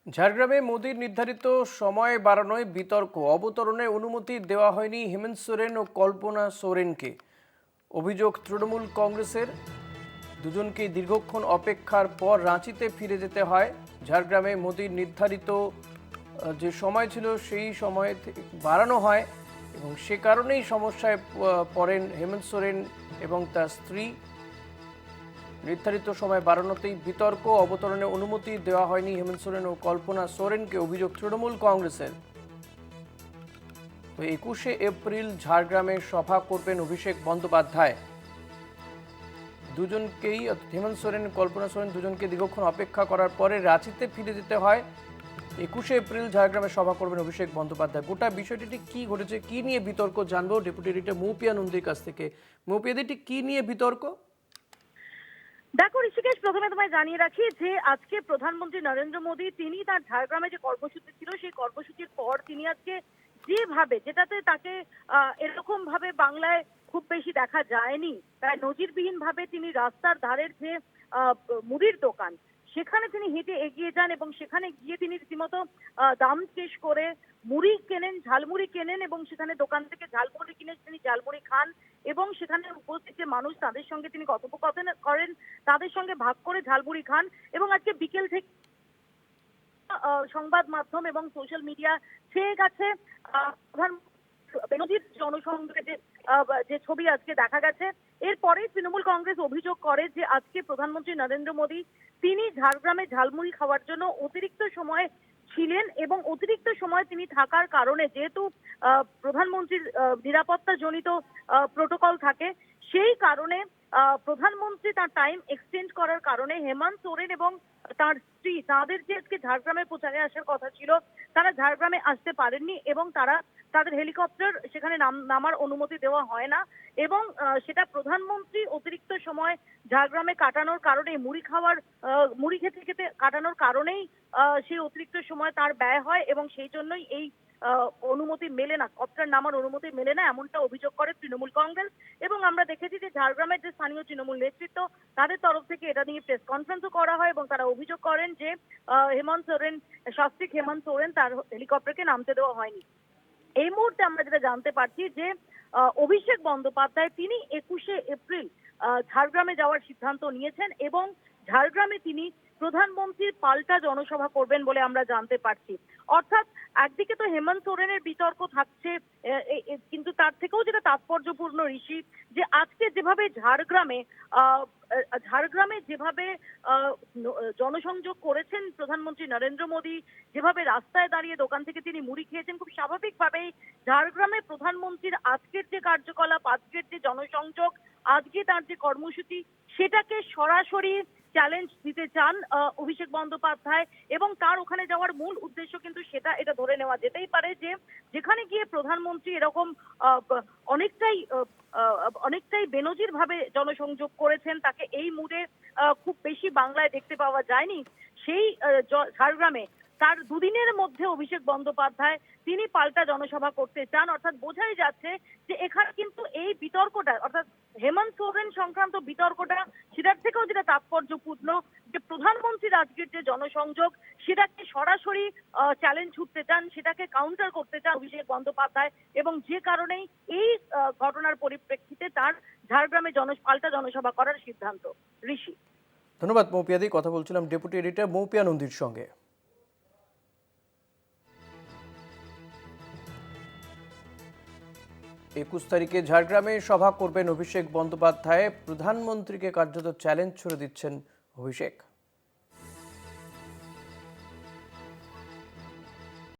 ঝাড়গ্রামে মোদির নির্ধারিত সময় বাড়ানোয় বিতর্ক। অবতরণের অনুমতি দেওয়া হয়নি হেমন্ত সোরেন ও কল্পনা সোরেনকে। অভিযোগ তৃণমূল কংগ্রেসের। দুজনকে দীর্ঘক্ষণ অপেক্ষার পর রাঁচিতে ফিরে যেতে হয়। ঝাড়গ্রামে মোদির নির্ধারিত যে সময় ছিল সেই সময় বাড়ানো হয় এবং সে কারণেই সমস্যায় পড়েন হেমন্ত সোরেন এবং তার স্ত্রী। নির্ধারিত সময় বাড়ানোতেই বিতর্ক। অবতরণের অনুমতি দেওয়া হয়নি হেমন্ত সোরেন ও কল্পনা সোরেনকে। অভিযোগ তৃণমূল কংগ্রেসের। তো 21শে এপ্রিল ঝাড়গ্রামে সভা করবেন অভিষেক বন্দ্যোপাধ্যায়। দুজনকেই হেমন্ত সোরেন কল্পনা সোরেন দুজনকে দীর্ঘক্ষণ অপেক্ষা করার পরে রাঁচিতে ফিরে যেতে হয়। 21শে এপ্রিল ঝাড়গ্রামে সভা করবেন অভিষেক বন্দ্যোপাধ্যায়। গোটা বিষয়টি ঠিক কি ঘটেছে, কি নিয়ে বিতর্ক, জানবো ডেপুটি এডিটর মৌপিয়া নন্দীর কাছ থেকে। মৌপিয়াদি, কি নিয়ে বিতর্ক? দেখো ঋষিকেশ, প্রথমে তোমায় জানিয়ে রাখি যে আজকে প্রধানমন্ত্রী নরেন্দ্র মোদী তিনি তার ঝাড়গ্রামে যে কর্মসূচি ছিল সেই কর্মসূচির পর তিনি আজকে যেভাবে যেটাতে তাকে এরকম ভাবে বাংলায় খুব বেশি দেখা যায়নি, প্রায় নজিরবিহীন ভাবে তিনি রাস্তার ধারের যে আহ, মুদির দোকান সেখানে তিনি হেঁটে এগিয়ে যান এবং সেখানে গিয়ে তিনি রীতিমতো দাম শেষ করে মুড়ি কেনেন, ঝালমুড়ি কেনেন এবং সেখানে দোকান থেকে ঝালমুড়ি কিনে তিনি ঝালমুড়ি খান এবং সেখানে উপস্থিত যে মানুষ তাদের সঙ্গে তিনি কথোপকথন করেন, তাদের সঙ্গে ভাগ করে ঝালমুড়ি খান। এবং আজকে বিকেল থেকে সংবাদ মাধ্যম এবং সোশ্যাল মিডিয়া ছেয়ে গেছে প্রধান বেনজির জনসংযোগে যে ছবি আজকে দেখা গেছে। এরপরে তৃণমূল কংগ্রেস অভিযোগ করে যে আজকে প্রধানমন্ত্রী নরেন্দ্র মোদী তিনি ঝাড়গ্রামে ঝালমুড়ি খাওয়ার জন্য অতিরিক্ত সময় ছিলেন এবং অতিরিক্ত সময় তিনি থাকার কারণে, যেহেতু প্রধানমন্ত্রীর নিরাপত্তা জনিত প্রোটোকল থাকে, সেই কারণে প্রধানমন্ত্রী তার টাইম এক্সটেন্ড করার কারণে হেমন্ত সোরেন এবং তার স্ত্রী, তাদের যে আজকে ঝাড়গ্রামে পৌঁছাতে আসার কথা ছিল, তারা ঝাড়গ্রামে আসতে পারেননি এবং তাদের হেলিকপ্টার সেখানে নামার অনুমতি দেওয়া হয় না। এবং সেটা প্রধানমন্ত্রী অতিরিক্ত সময় ঝাড়গ্রামে কাটানোর কারণে, মুড়ি খেতে খেতে কাটানোর কারণেই সেই অতিরিক্ত সময় তার ব্যয় হয় এবং সেই জন্যই এই অনুমতি মেলে না, কপ্টার নামার অনুমতি মেলে না, এমনটা অভিযোগ করে তৃণমূল কংগ্রেস। এবং আমরা দেখেছি যে ঝাড়গ্রামের যে স্থানীয় তৃণমূল নেতৃত্ব, তাদের তরফ থেকে এটা নিয়ে প্রেস কনফারেন্সও করা হয় এবং তারা অভিযোগ করেন যে হেমন্ত সোরেন, শাস্ত্রী হেমন্ত সোরেন তার হেলিকপ্টারকে নামতে দেওয়া হয়নি। এই মুহূর্তে আমরা যেটা জানতে পারছি যে অভিষেক বন্দ্যোপাধ্যায় তিনি 21শে এপ্রিল ঝাড়গ্রামে যাওয়ার সিদ্ধান্ত নিয়েছেন এবং ঝাড়গ্রামে তিনি প্রধানমন্ত্রীর পাল্টা জনসভা করবেন বলে আমরা জানতে পারছি। অর্থাৎ একদিকে তো হেমন্ত সোরেনের বিতর্ক থাকছে, কিন্তু তার থেকেও যেটা তাৎপর্যপূর্ণ ঋষি, যে আজকে যেভাবে ঝাড়গ্রামে যেভাবে জনসংযোগ করেছেন প্রধানমন্ত্রী নরেন্দ্র মোদী, যেভাবে রাস্তায় দাঁড়িয়ে দোকান থেকে তিনি মুড়ি খেয়েছেন, খুব স্বাভাবিকভাবেই ঝাড়গ্রামে প্রধানমন্ত্রীর আজকের যে কার্যকলাপ, আজকের যে জনসংযোগ, আজকে তার যে কর্মসূচি, সেটাকে সরাসরি চ্যালেঞ্জ দিতে চান অভিষেক বন্দ্যোপাধ্যায়। এবং তার ওখানে যাওয়ার মূল উদ্দেশ্য কিন্তু এটা ধরে নেওয়া যেতেই পারে যে যেখানে গিয়ে প্রধানমন্ত্রী এরকম অনেকটাই বেনজির ভাবে জনসংযোগ করেছেন, তাকে এই মুডে খুব বেশি বাংলায় দেখতে পাওয়া যায়নি। সেই ঝাড়গ্রামে তার দুদিনের মধ্যে অভিষেক বন্দ্যোপাধ্যায় তিনি পাল্টা জনসভা করতে চান। অর্থাৎ বোঝাই যাচ্ছে যে এখানে কিন্তু এই বিতর্কটা, অর্থাৎ হেমন্ত সোরেন সংক্রান্ত বিতর্কটা, সেটার থেকেও যেটা তাৎপর্যপূর্ণ যে প্রধানমন্ত্রীর আজকের যে জনসংযোগ, সেটাকে সরাসরি চ্যালেঞ্জ ছুটতে চান, সেটাকে কাউন্টার করতে চান অভিষেক বন্দ্যোপাধ্যায়। এবং যে কারণেই এই ঘটনার পরিপ্রেক্ষিতে তার ঝাড়গ্রামে পাল্টা জনসভা করার সিদ্ধান্ত। ঋষি, ধন্যবাদ মৌপিয়াদি। কথা বলছিলাম ডেপুটি এডিটর মৌপিয়া নন্দীর সঙ্গে। 21 তারিখে ঝাড়গ্রামে সভা করবেন অভিষেক বন্দ্যোপাধ্যায়। প্রধানমন্ত্রীকে কার্যত চ্যালেঞ্জ ছুড়ে দিচ্ছেন অভিষেক।